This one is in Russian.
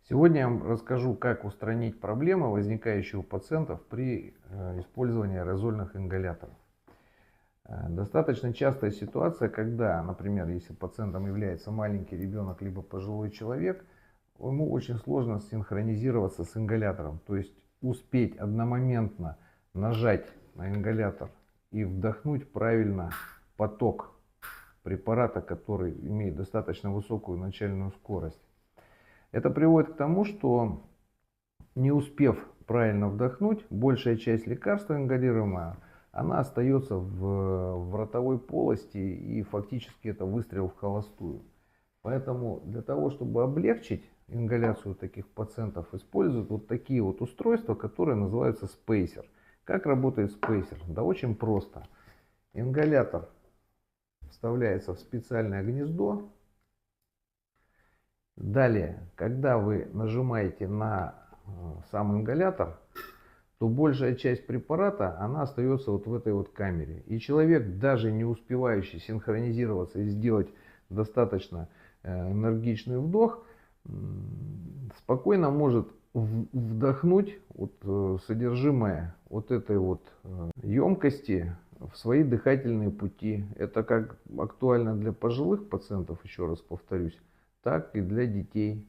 Сегодня я вам расскажу, как устранить проблемы, возникающие у пациентов при использовании аэрозольных ингаляторов. Достаточно частая ситуация, когда, например, если пациентом является маленький ребенок либо пожилой человек, ему очень сложно синхронизироваться с ингалятором, то есть успеть одномоментно нажать на ингалятор и вдохнуть правильно поток препарата, который имеет достаточно высокую начальную скорость. Это приводит к тому, что не успев правильно вдохнуть, большая часть лекарства ингалируемого, она остается в ротовой полости, и фактически это выстрел в холостую. Поэтому для того, чтобы облегчить ингаляцию таких пациентов, используют вот такие вот устройства, которые называются спейсер. Как работает спейсер? Да очень просто. Ингалятор вставляется в специальное гнездо. Далее, когда вы нажимаете на сам ингалятор, то большая часть препарата, она остается вот в этой вот камере. И человек, даже не успевающий синхронизироваться и сделать достаточно энергичный вдох, спокойно может вдохнуть вот содержимое вот этой вот емкости в свои дыхательные пути. Это как актуально для пожилых пациентов, еще раз повторюсь, так и для детей.